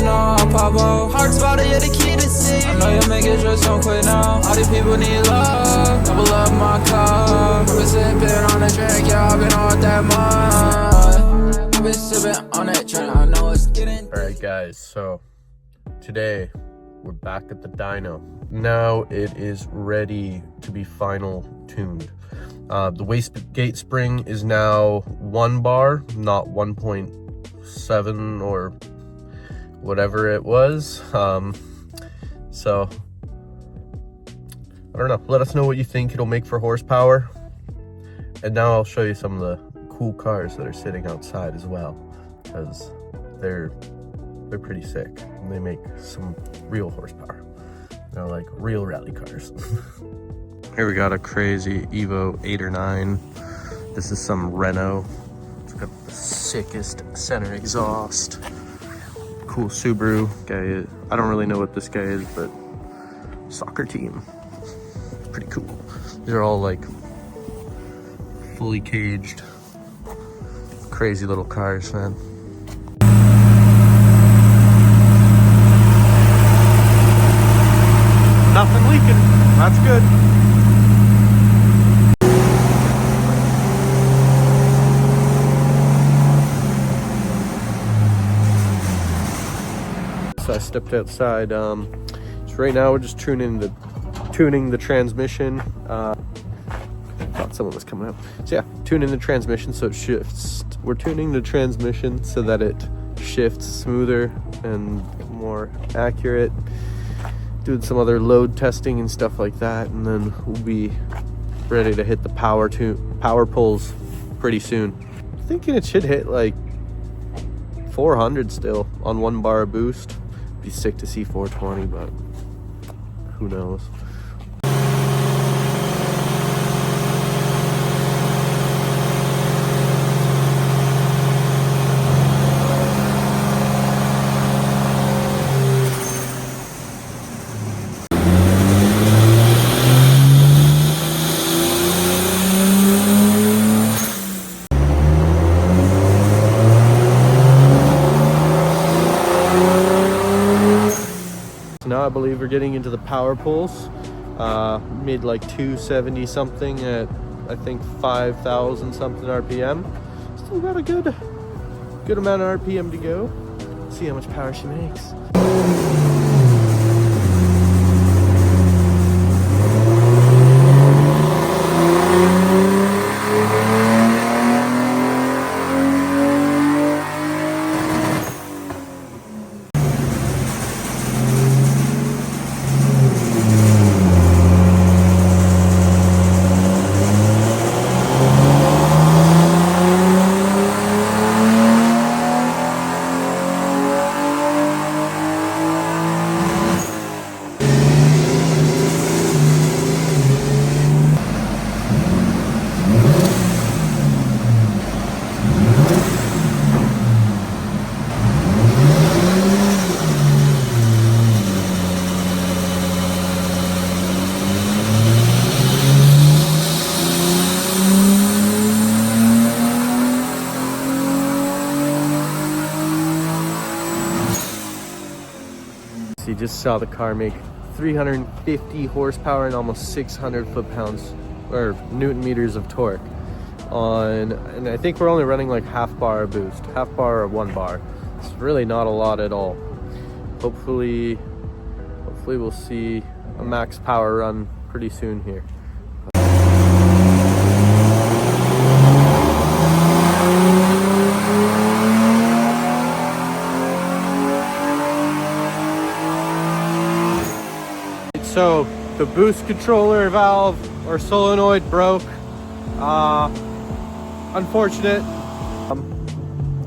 know I'll pop out. Heart spotter, you're the key to see. I know you'll make it, just don't quit now. All these people need love, double up my cup. I've been sipping on the drink, yeah, I've been on that month. I've been sipping on that drink, I know it's getting. Alright guys, so today we're back at the dyno. Now it is ready to be final tuned. The wastegate spring is now 1 bar, not 1.7 or whatever it was. So I don't know, let us know what you think it'll make for horsepower. And now I'll show you some of the cool cars that are sitting outside as well, because they're pretty sick and they make some real horsepower. They're like real rally cars. Here we got a crazy Evo 8 or 9. This is some Renault. It's got the sickest center exhaust. Cool Subaru guy. I don't really know what this guy is, but soccer team. It's pretty cool. These are all like fully caged, crazy little cars, man. Nothing leaking. That's good. So I stepped outside. So right now we're just tuning the transmission. I thought someone was coming up. So yeah, tuning the transmission so it shifts. We're tuning the transmission so that it shifts smoother and more accurate. Doing some other load testing and stuff like that, and then we'll be ready to hit the power pulls pretty soon. I'm thinking it should hit like 400 still on 1 bar of boost. Be sick to see 420, but who knows. Now I believe we're getting into the power pulls. Made like 270 something at I think 5,000 something RPM. Still got a good amount of RPM to go. Let's see how much power she makes. You just saw the car make 350 horsepower and almost 600 foot-pounds or newton meters of torque on, and I think we're only running like half bar of boost, half bar or 1 bar. It's really not a lot at all. Hopefully we'll see a max power run pretty soon here. So the boost controller valve or solenoid broke. Unfortunate.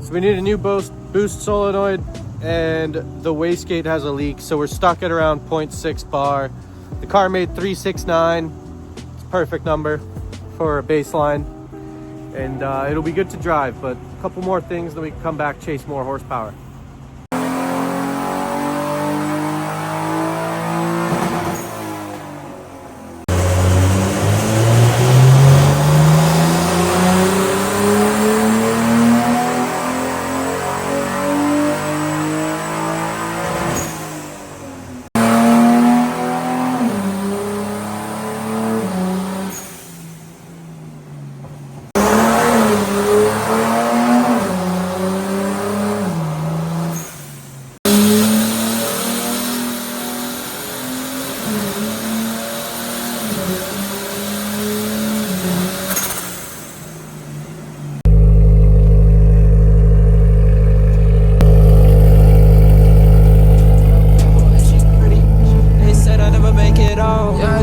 So we need a new boost solenoid, and the wastegate has a leak, so we're stuck at around 0.6 bar. The car made 369. It's a perfect number for a baseline, and it'll be good to drive, but a couple more things, then we can come back, chase more horsepower.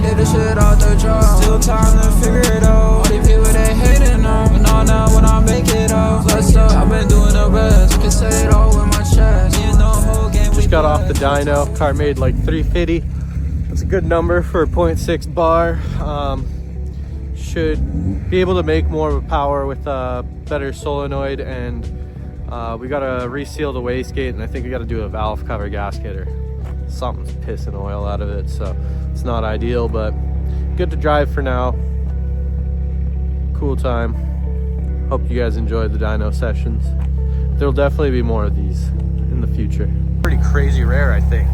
get the shit out the jar. Still time to figure it out. All these people they hating on, but not now when I make it out. Blessed up, I've been doing the best. You can say it all with my chest. You know, whole game. Just got off the dyno. Car made like 350. That's a good number for a 0.6 bar. Should be able to make more of a power with a better solenoid, and we gotta reseal the wastegate, and I think we gotta do a valve cover gasket or something's pissing oil out of it, so it's not ideal, but good to drive for now. Cool time. Hope you guys enjoyed the dyno sessions. There'll definitely be more of these in the future. Pretty crazy rare, I think.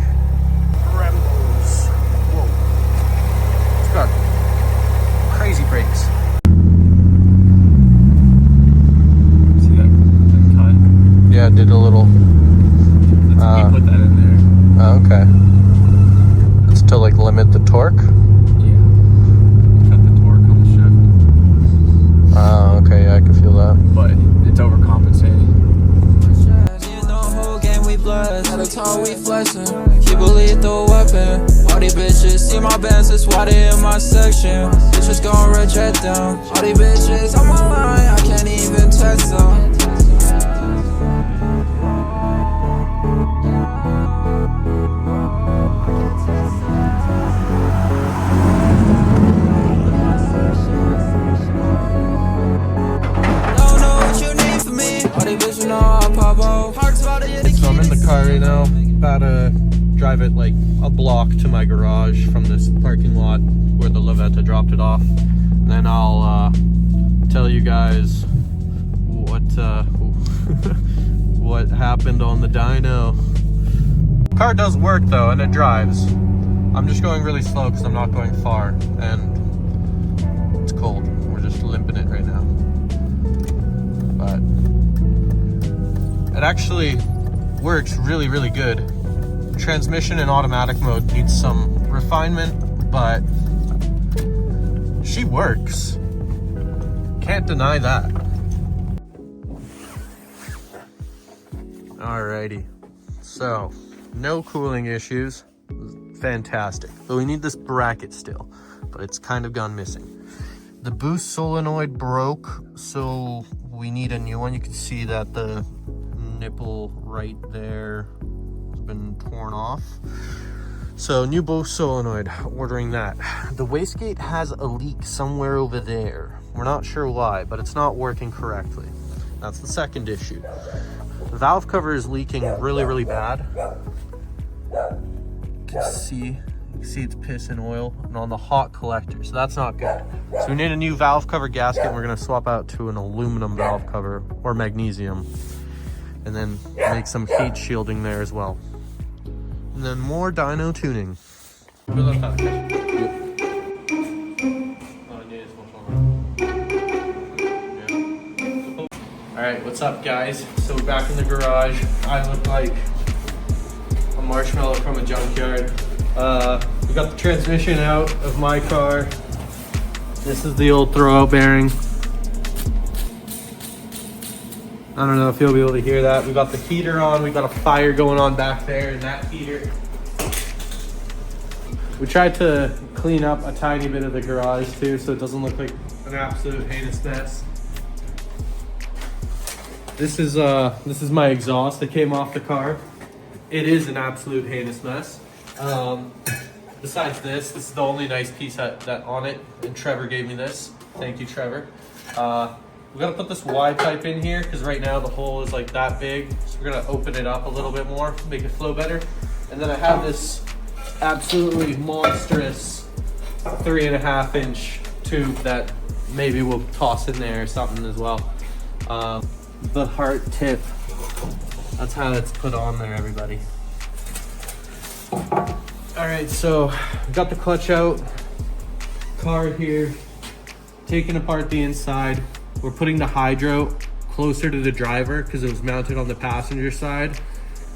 Brembos. Whoa. It's got crazy brakes. See that cut? Yeah, did a little. He put that in there. Oh, okay. It's to like limit the torque. Yeah. Cut the torque on the shift. Oh, okay. Yeah, I can feel that. But it's overcompensating. At the top we flexing, keep a lethal weapon. All these bitches see my bands, that's why they in my section. Bitches gon' reject them. All these bitches on my line, I can't even text them. Don't know what you need from me. All these bitches know I'll pop off. Hearts about to hit the So I'm in the car right now, about to drive it like a block to my garage from this parking lot where the Levetta dropped it off. And then I'll tell you guys what what happened on the dyno. Car does work though, and it drives. I'm just going really slow because I'm not going far, and it's cold. We're just limping it right now. But it actually works really, really good. Transmission in automatic mode needs some refinement, but she works. Can't deny that. Alrighty, so no cooling issues. Fantastic. But we need this bracket still, but it's kind of gone missing. The boost solenoid broke, so we need a new one. You can see that the nipple right there has been torn off. So new boost solenoid, ordering that. The wastegate has a leak somewhere over there. We're not sure why, but it's not working correctly. That's the second issue. The valve cover is leaking really, really bad. You can see it's pissing oil, and on the hot collector, so that's not good. So we need a new valve cover gasket, and we're gonna swap out to an aluminum valve cover or magnesium, and then make some heat shielding there as well. And then more dyno tuning. Alright, what's up guys? So we're back in the garage. I look like a marshmallow from a junkyard. We got the transmission out of my car. This is the old throwout bearing. I don't know if you'll be able to hear that. We got the heater on. We got a fire going on back there in that heater. We tried to clean up a tiny bit of the garage too, so it doesn't look like an absolute heinous mess. This is my exhaust that came off the car. It is an absolute heinous mess. Besides this is the only nice piece that on it, and Trevor gave me this. Thank you, Trevor. We gotta put this Y pipe in here because right now the hole is like that big. So we're gonna open it up a little bit more, make it flow better. And then I have this absolutely monstrous 3.5 inch tube that maybe we'll toss in there or something as well. The heart tip, that's how it's put on there, everybody. All right, so we got the clutch out, car here, taking apart the inside. We're putting the hydro closer to the driver because it was mounted on the passenger side.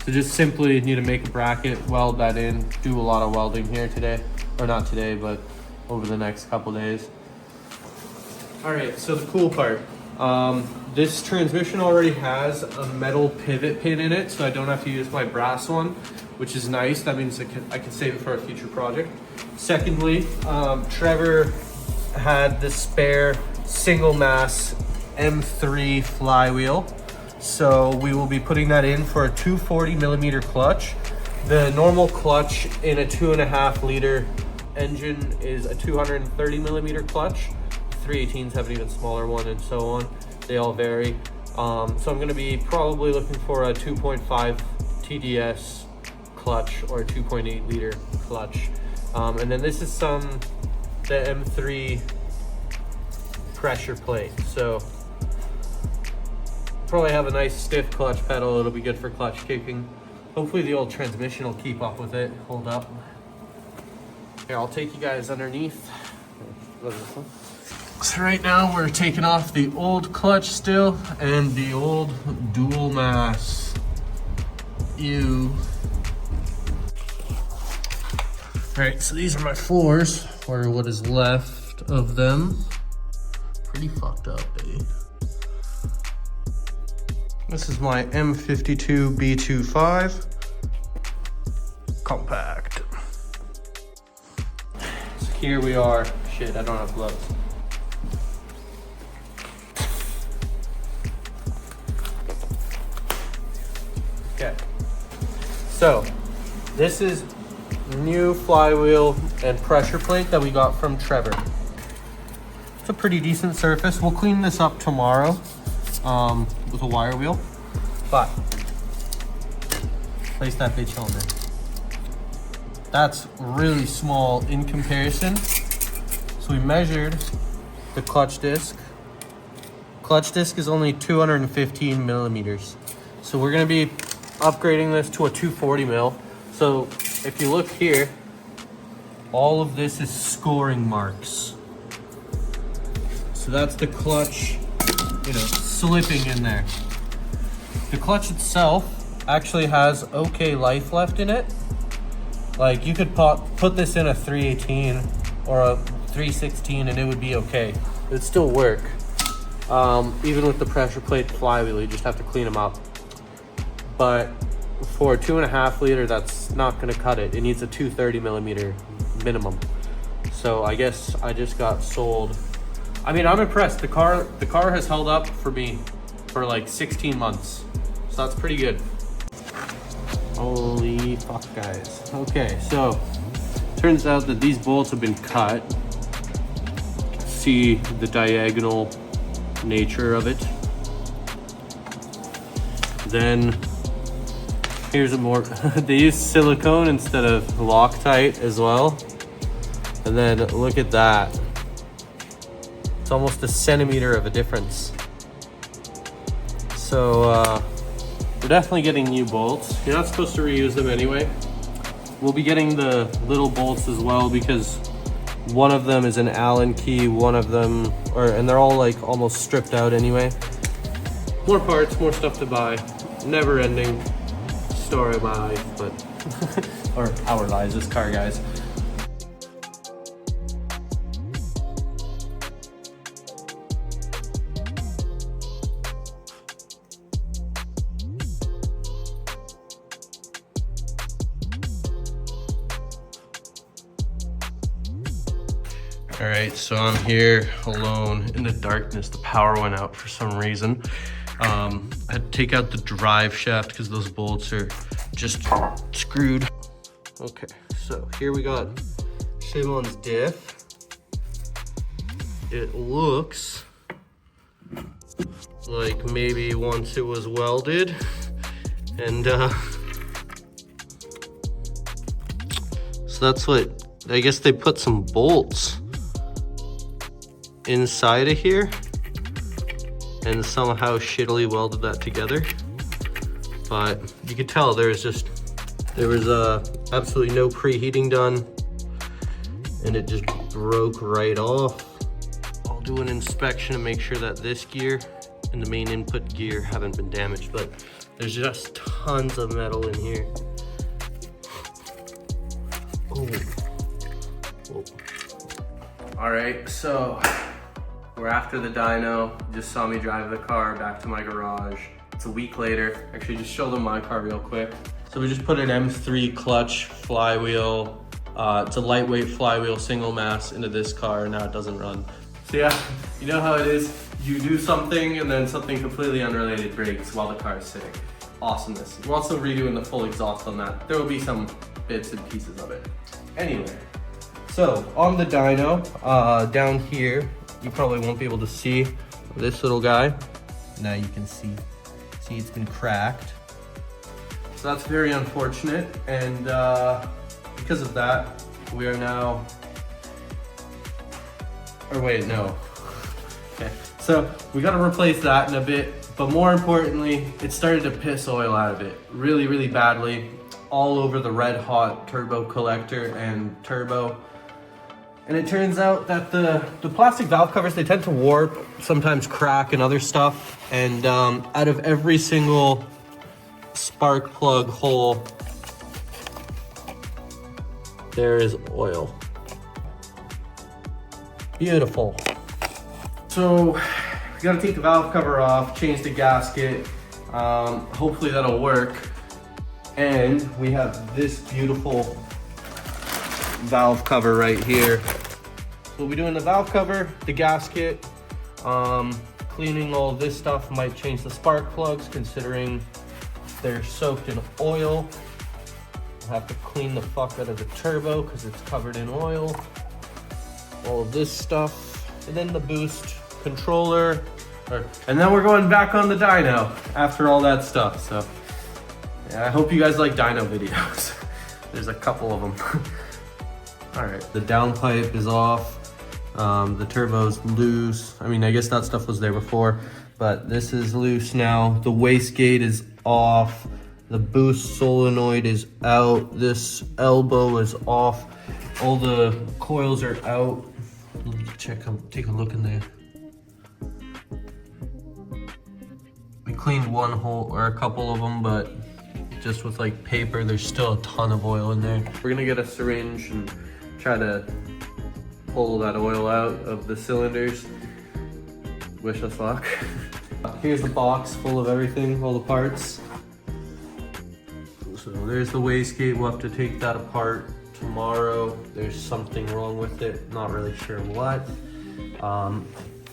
So just simply need to make a bracket, weld that in, do a lot of welding here today, or not today, but over the next couple days. All right, so the cool part. This transmission already has a metal pivot pin in it, so I don't have to use my brass one, which is nice. That means I can save it for a future project. Secondly, Trevor had the spare single mass M3 flywheel, so we will be putting that in for a 240 millimeter clutch. The normal clutch in a 2.5 liter engine is a 230 millimeter clutch. 318s have an even smaller one, and so on. They all vary. So I'm going to be probably looking for a 2.5 TDS clutch or a 2.8 liter clutch. And then this is the M3 pressure plate. So probably have a nice stiff clutch pedal. It'll be good for clutch kicking. Hopefully the old transmission will keep up with it, hold up. Here, I'll take you guys underneath. So right now we're taking off the old clutch still and the old dual mass. Ew. Alright, so these are my floors, or what is left of them. Pretty fucked up, eh? This is my M52 B25 compact. So here we are. Shit, I don't have gloves. Okay. So this is new flywheel and pressure plate that we got from Trevor. It's a pretty decent surface. We'll clean this up tomorrow with a wire wheel, but place that bitch on there. That's really small in comparison. So we measured the clutch disc. Clutch disc is only 215 millimeters. So we're gonna be upgrading this to a 240 mil. So if you look here, all of this is scoring marks. So that's the clutch, slipping in there. The clutch itself actually has okay life left in it. Like you could put this in a 318 or a 316 and it would be okay. It would still work. Even with the pressure plate flywheel, you just have to clean them up. But for a 2.5 liter, that's not gonna cut it. It needs a 230 millimeter minimum. So I guess I just got sold. I mean, I'm impressed. The car has held up for me for like 16 months. So that's pretty good. Holy fuck, guys. Okay, so turns out that these bolts have been cut. See the diagonal nature of it. Then here's a more, they use silicone instead of Loctite as well. And then look at that. It's almost a centimeter of a difference. So we're definitely getting new bolts. You're not supposed to reuse them anyway. We'll be getting the little bolts as well because one of them is an Allen key, one of them, and they're all like almost stripped out anyway. More parts, more stuff to buy. Never ending story of my life, but or our lives as car guys. All right, so I'm here alone in the darkness. The power went out for some reason. I had to take out the drive shaft because those bolts are just screwed. Okay, so here we got Szymons Diff. It looks like maybe once it was welded, and so that's what, I guess they put some bolts inside of here and somehow shittily welded that together. But you could tell there was absolutely no preheating done, and it just broke right off. I'll do an inspection to make sure that this gear and the main input gear haven't been damaged, but there's just tons of metal in here. Oh. All right, so We're after the dyno. Just saw me drive the car back to my garage. It's a week later. Actually, just show them my car real quick. So we just put an M3 clutch flywheel. It's a lightweight flywheel single mass into this car. Now it doesn't run. So yeah, you know how it is. You do something and then something completely unrelated breaks while the car is sitting. Awesomeness. We're also redoing the full exhaust on that. There will be some bits and pieces of it. Anyway, so on the dyno, down here, you probably won't be able to see this little guy. Now you can see it's been cracked. So that's very unfortunate, and because of that, we are now, or wait, no. Okay, so we gotta replace that in a bit, but more importantly, it started to piss oil out of it really, really badly, all over the red hot turbo collector and turbo. And it turns out that the plastic valve covers, they tend to warp, sometimes crack and other stuff. And out of every single spark plug hole, there is oil. Beautiful. So we gotta take the valve cover off, change the gasket. Hopefully that'll work. And we have this beautiful valve cover right here. So we'll be doing the valve cover, the gasket, cleaning all this stuff. Might change the spark plugs considering they're soaked in oil. We'll have to clean the fuck out of the turbo because it's covered in oil. All of this stuff, and then the boost controller. And then we're going back on the dyno after all that stuff. So yeah, I hope you guys like dyno videos. There's a couple of them. All right, the downpipe is off. The turbo's loose. I mean, I guess that stuff was there before, but this is loose now. The wastegate is off. The boost solenoid is out. This elbow is off. All the coils are out. Let me take a look in there. We cleaned one hole or a couple of them, but just with like paper, there's still a ton of oil in there. We're gonna get a syringe and try to pull that oil out of the cylinders. Wish us luck. Here's the box full of everything, all the parts. So there's the wastegate. We'll have to take that apart tomorrow. There's something wrong with it, not really sure what.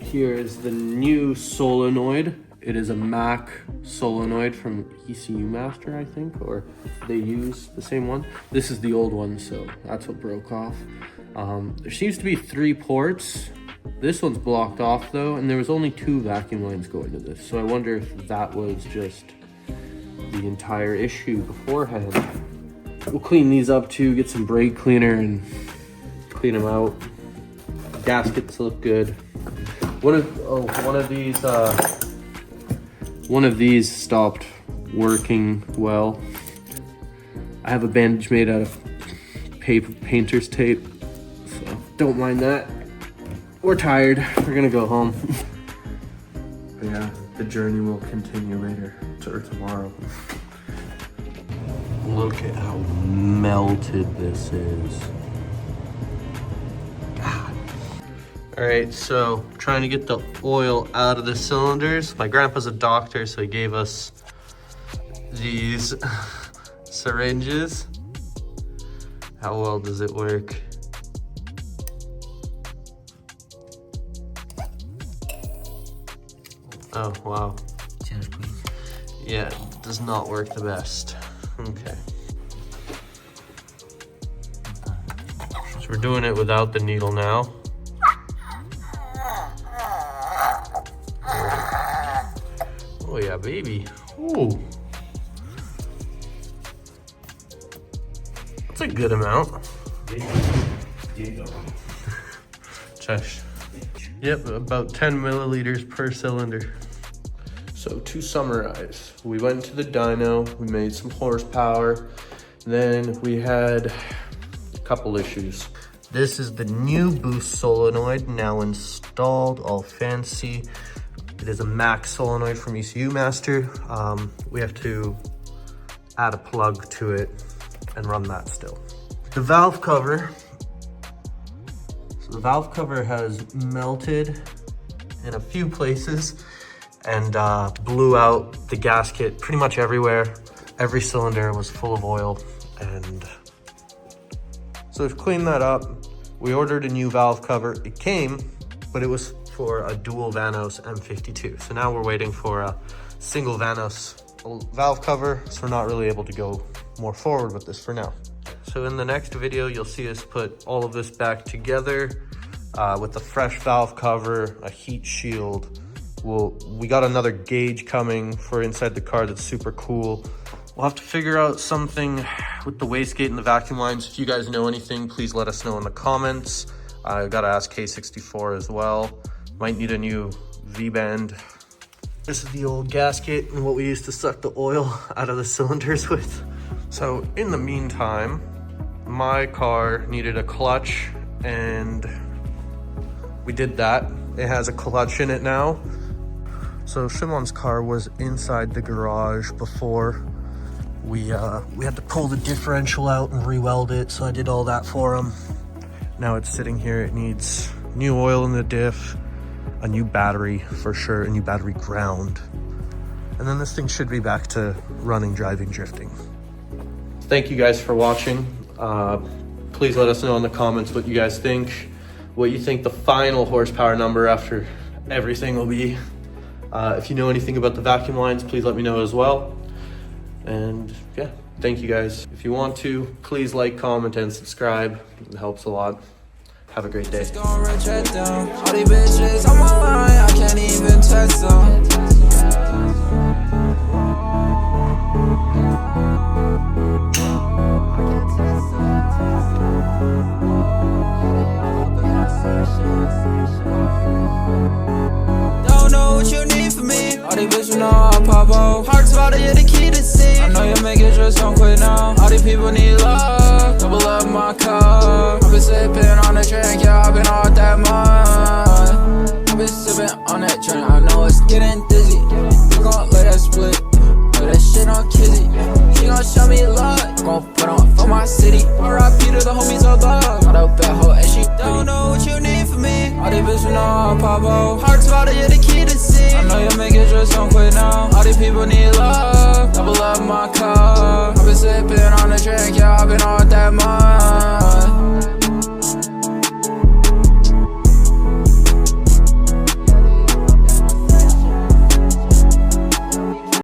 Here is the new solenoid. It is a Mac solenoid from ECU Master, I think, or they use the same one. This is the old one, so that's what broke off. There seems to be 3 ports. This one's blocked off though, and there was only 2 vacuum lines going to this. So I wonder if that was just the entire issue beforehand. We'll clean these up too, get some brake cleaner and clean them out. Gaskets look good. One of these stopped working well. I have a bandage made out of painter's tape, so don't mind that. We're tired, we're gonna go home. But yeah, the journey will continue later, or tomorrow. Look at how melted this is. God. All right, so trying to get the oil out of the cylinders. My grandpa's a doctor, so he gave us these syringes. How well does it work? Oh, wow. Yeah, it does not work the best. Okay. So we're doing it without the needle now. Oh yeah, baby. Ooh. That's a good amount. Chesh. Yep, about 10 milliliters per cylinder. So to summarize, we went to the dyno, we made some horsepower, then we had a couple issues. This is the new boost solenoid now installed, all fancy. It is a Mac solenoid from ECU Master. We have to add a plug to it and run that still. The valve cover, so the valve cover has melted in a few places and blew out the gasket pretty much everywhere. Every cylinder was full of oil, and so we've cleaned that up. We ordered a new valve cover. It came, but it was for a dual Vanos M52. So now we're waiting for a single Vanos valve cover, so we're not really able to go more forward with this for now. So in the next video, you'll see us put all of this back together with the fresh valve cover, a heat shield. We got another gauge coming for inside the car that's super cool. We'll have to figure out something with the wastegate and the vacuum lines. If you guys know anything, please let us know in the comments. I've got to ask K64 as well. Might need a new V-band. This is the old gasket and what we used to suck the oil out of the cylinders with. So in the meantime, my car needed a clutch and we did that. It has a clutch in it now. So Szymons' car was inside the garage before. We had to pull the differential out and re-weld it, so I did all that for him. Now it's sitting here. It needs new oil in the diff, a new battery for sure, a new battery ground. And then this thing should be back to running, driving, drifting. Thank you guys for watching. Please let us know in the comments what you guys think, what you think the final horsepower number after everything will be. If you know anything about the vacuum lines, please let me know as well. And yeah, thank you guys. If you want to, please like, comment, and subscribe. It helps a lot. Have a great day. All these bitches on my line, I can't even text them. Don't know what you need from me. All these bitches know I'll pop off. Hearts about to get the key to see. I know you make it, just don't quit now. All these people need love. Double up my cup. I've been sipping on the drink, yeah, I've been all that month. I've been sipping on that drink, I know it's getting dizzy. We gon' let that split. Put that shit on Kizzy. She gon' show me love. Gon' put on for my city. R.I.P. to the homies above. Got a bad hoe and she don't know what you need from me. All these bitches know I'll pop off. Hearts about to get the key to see. I know you make it, just don't quit now. All these people need love. Double up my